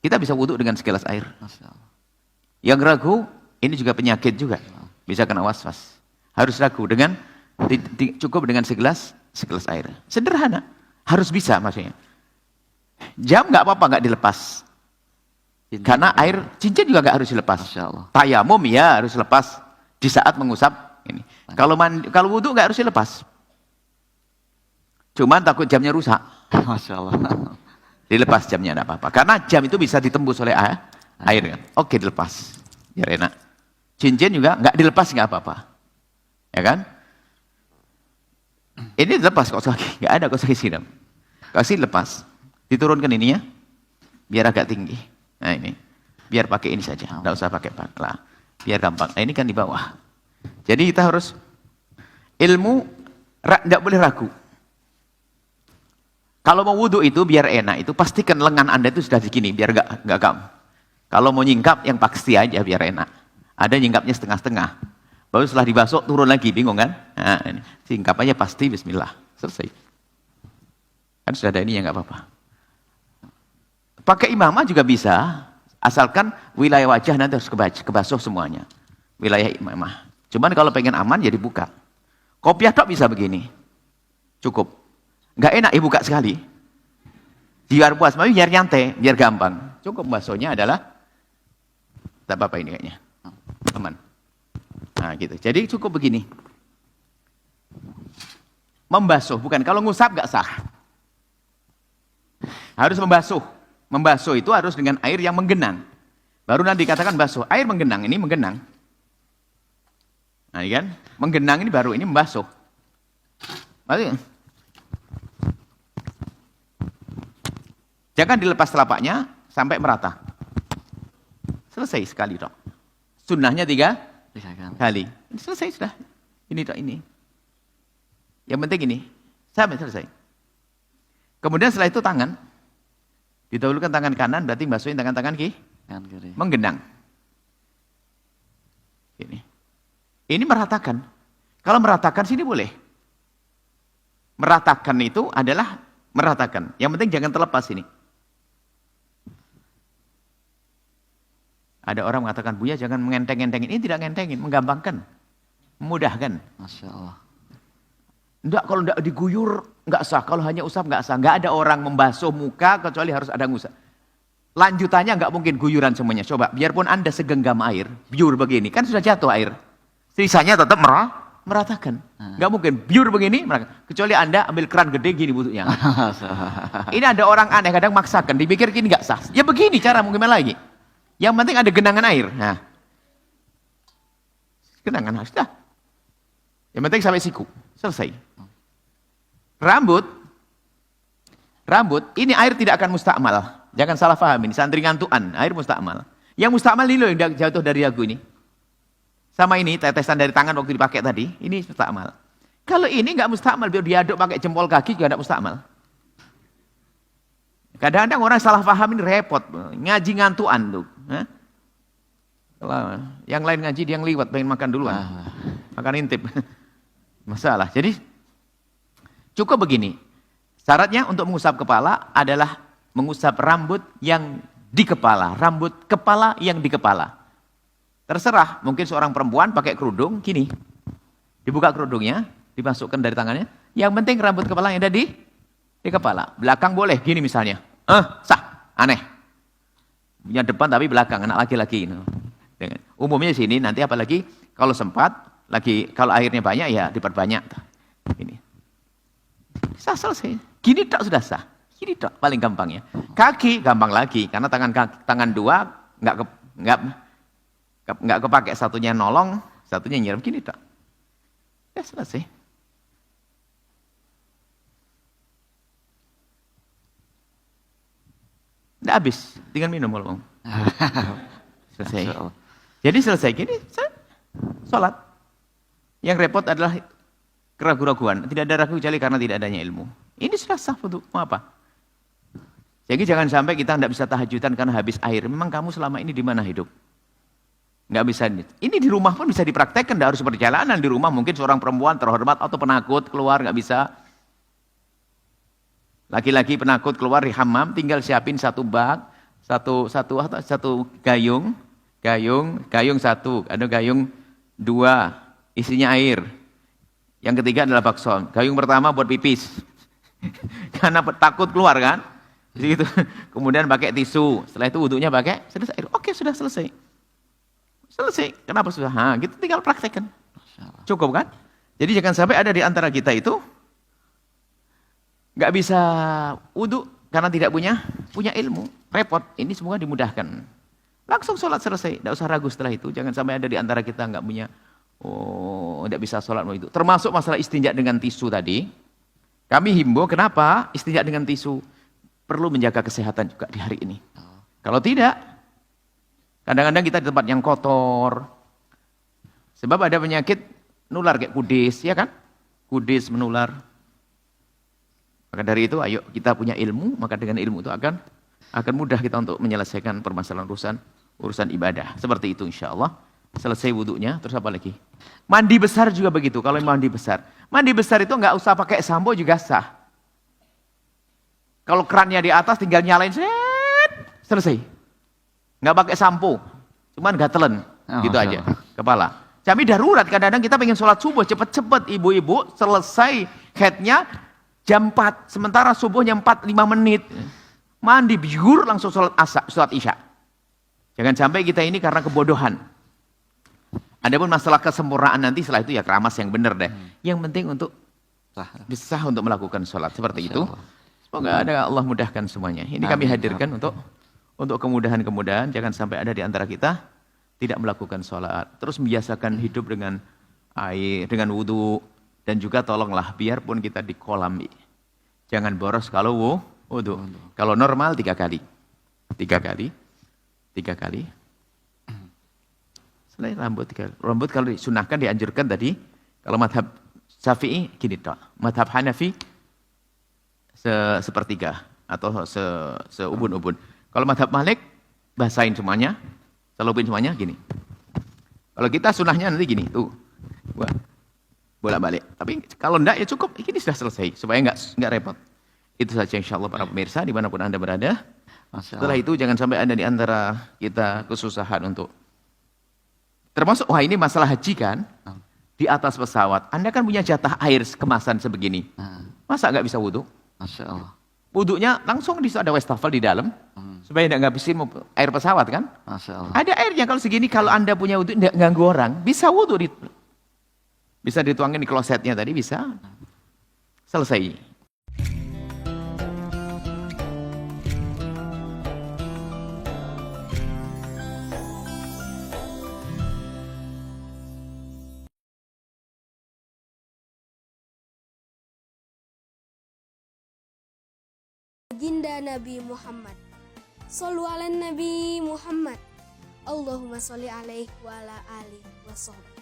Kita bisa wudhu dengan segelas air. Masya Allah. Yang ragu, ini juga penyakit juga. Bisa kena was-was. Harus ragu dengan cukup dengan segelas air. Sederhana. Harus bisa maksudnya. Jam nggak apa-apa nggak dilepas. Karena air cincin juga nggak harus dilepas. Masya Allah. Tayamum ya harus lepas di saat mengusap ini. Kalau wudhu nggak harus dilepas. Cuman takut jamnya rusak. Masya Allah. Dilepas jamnya nggak apa-apa. Karena jam itu bisa ditembus oleh air. Oke dilepas. Biar enak. Cincin juga nggak dilepas nggak apa-apa. Ya kan? Ini dilepas kok lagi. Nggak ada kok lagi siram. Kasih lepas. Diturunkan ininya. Biar agak tinggi. Nah ini. Biar pakai ini saja. Nggak usah pakai pakla. Biar gampang. Nah ini kan di bawah. Jadi kita harus ilmu nggak boleh ragu. Kalau mau wudhu itu biar enak itu pastikan lengan Anda itu sudah segini biar nggak gampang. Kalau mau nyingkap yang pasti aja biar enak. Ada nyingkapnya setengah-setengah. Baru setelah dibasuh turun lagi bingung kan? Nah, ini. Singkap aja pasti Bismillah selesai. Kan sudah ada ini ya nggak apa-apa. Pakai imamah juga bisa asalkan wilayah wajah nanti harus kebasuh semuanya. Wilayah imamah. Cuman kalau pengen aman jadi buka. Kopiah tok bisa begini. Cukup. Nggak enak ya buka sekali. Biar puas, tapi biar nyantai, biar gampang. Cukup basuhnya adalah tak apa-apa ini kayaknya. Teman. Nah gitu. Jadi cukup begini. Membasuh, bukan kalau ngusap nggak sah. Harus membasuh. Membasuh itu harus dengan air yang menggenang. Baru nanti dikatakan basuh. Air menggenang, ini menggenang. Nah ini kan, menggenang ini baru ini membasuh. Maksudnya, jangan dilepas telapaknya sampai merata. Selesai sekali dok. Sunnahnya 3 kali. Ini selesai sudah. Ini dok ini. Yang penting ini. Sampai selesai. Kemudian setelah itu tangan. Didahulukan tangan kanan berarti basuhin tangan kiri. Menggenang. Ini meratakan. Kalau meratakan sini boleh. Meratakan itu adalah meratakan. Yang penting jangan terlepas ini. Ada orang mengatakan, Buya jangan mengenteng-entengin. Ini tidak ngentengin, menggampangkan. Memudahkan. Masya Allah. Enggak, kalau enggak diguyur, enggak sah. Kalau hanya usap, enggak sah. Enggak ada orang membasuh muka, kecuali harus ada ngusap. Lanjutannya enggak mungkin guyuran semuanya. Coba, biarpun Anda segenggam air, biur begini, kan sudah jatuh air. Sisanya tetap meratakan. Enggak mungkin, biur begini, kecuali Anda ambil keran gede gini butuhnya. Ini ada orang aneh, kadang maksakan, dipikir gini enggak sah. Ya begini cara, mungkin lagi. Yang penting ada genangan air. Nah, genangan air, sudah. Yang penting sampai siku, selesai. Rambut, ini air tidak akan mustakmal. Jangan salah paham ini, santri ngantuan, air mustakmal. Yang mustakmal ini loh yang jatuh dari dagu ini. Sama ini, tetesan dari tangan waktu dipakai tadi, ini mustakmal. Kalau ini nggak mustakmal, biar diaduk pakai jempol kaki juga nggak mustakmal. Kadang-kadang orang salah paham ini repot, ngaji ngantuan tuh. Kalau yang lain ngaji dia yang liwat, pengen makan duluan, makan intip. Masalah. Jadi cukup begini. Syaratnya untuk mengusap kepala adalah mengusap rambut yang di kepala, rambut kepala yang di kepala. Terserah, mungkin seorang perempuan pakai kerudung, gini, dibuka kerudungnya, dimasukkan dari tangannya. Yang penting rambut kepala yang ada di kepala. Belakang boleh, gini misalnya. Sah, aneh. Punya depan tapi belakang, anak laki-laki. Umumnya sini, nanti apalagi kalau sempat, lagi kalau airnya banyak ya diperbanyak. Ini. Sah selesai. Gini tak sudah sah. Gini tak paling gampangnya. Kaki gampang lagi, karena tangan dua nggak kepake, satunya nolong, satunya nyiram. Gini tak. Ya selesai. Nggak habis, tinggal minum kalau mau. Selesai. Jadi selesai gini, sholat. Yang repot adalah keraguan-raguan. Tidak ada ragu kecuali karena tidak adanya ilmu. Ini sudah sah untuk apa? Jadi jangan sampai kita tidak bisa tahajudan karena habis air. Memang kamu selama ini di mana hidup? Nggak bisa. Ini di rumah pun bisa dipraktekkan, tidak harus perjalanan. Di rumah mungkin seorang perempuan terhormat atau penakut keluar nggak bisa. Laki-laki penakut keluar di hammam, tinggal siapin satu bak, Satu gayung satu, ada gayung dua, isinya air. Yang ketiga adalah bakso. Gayung pertama buat pipis. Karena takut keluar kan. Gitu. Kemudian pakai tisu. Setelah itu wudhunya pakai selesai air. Oke, sudah selesai. Selesai. Kenapa sudah? Gitu tinggal praktekkan. Cukup kan? Jadi jangan sampai ada di antara kita itu nggak bisa wudhu karena tidak punya ilmu. Repot. Ini semua dimudahkan. Langsung sholat selesai. Tidak usah ragu setelah itu. Jangan sampai ada di antara kita nggak punya, tidak bisa sholat itu. Termasuk masalah istinja dengan tisu tadi. Kami himbau, kenapa istinja dengan tisu? Perlu menjaga kesehatan juga di hari ini. Kalau tidak, kadang-kadang kita di tempat yang kotor. Sebab ada penyakit nular kayak kudis, ya kan? Kudis menular. Maka dari itu, ayo kita punya ilmu, maka dengan ilmu itu akan mudah kita untuk menyelesaikan permasalahan urusan ibadah. Seperti itu insya Allah. Selesai wudhunya, terus apa lagi? Mandi besar juga begitu, kalau mandi besar. Mandi besar itu nggak usah pakai sampo juga sah. Kalau kerannya di atas tinggal nyalain, selesai. Nggak pakai sampo, cuman gatelan, gitu aja, kepala. Kami darurat, kadang-kadang kita pengen sholat subuh, cepet-cepet ibu-ibu selesai headnya jam 4, sementara subuhnya 4-5 menit. Mandi biur langsung sholat isya. Jangan sampai kita ini karena kebodohan. Adapun masalah kesempurnaan nanti setelah itu ya keramas yang benar deh. Yang penting untuk bisa untuk melakukan sholat seperti itu. Semoga Allah mudahkan semuanya. Ini kami hadirkan untuk kemudahan-kemudahan. Jangan sampai ada di antara kita tidak melakukan sholat. Terus membiasakan hidup dengan air, dengan wudhu. Dan juga tolonglah biarpun kita di kolam. Jangan boros kalau wudhu. Kalau normal 3 kali. 3 kali. Selain rambut kalau disunahkan, dianjurkan tadi. Kalau madhab Syafi'i gini toh. Madhab Hanafi sepertiga atau seubun-ubun. Kalau madhab Malik basahin semuanya, celupin semuanya gini. Kalau kita sunahnya nanti gini, tuh. Bolak-balik. Tapi kalau enggak ya cukup, ini sudah selesai supaya enggak repot. Itu saja insyaallah para pemirsa dimanapun Anda berada. Setelah itu jangan sampai ada di antara kita kesusahan untuk termasuk, ini masalah haji kan, di atas pesawat. Anda kan punya jatah air kemasan sebegini. Masa nggak bisa wudhu? Masya Allah. Wudhunya langsung di situ ada wastafel di dalam, supaya tidak ngabisin air pesawat kan? Masya Allah. Ada airnya kalau segini, kalau Anda punya wudhu, tidak ganggu orang, bisa wudhu. Bisa dituangin di klosetnya tadi, bisa. Selesai. Baginda Nabi Muhammad. Shollu ala Nabi Muhammad. Allahumma sholli alaihi wa ala alihi wa sahbihi.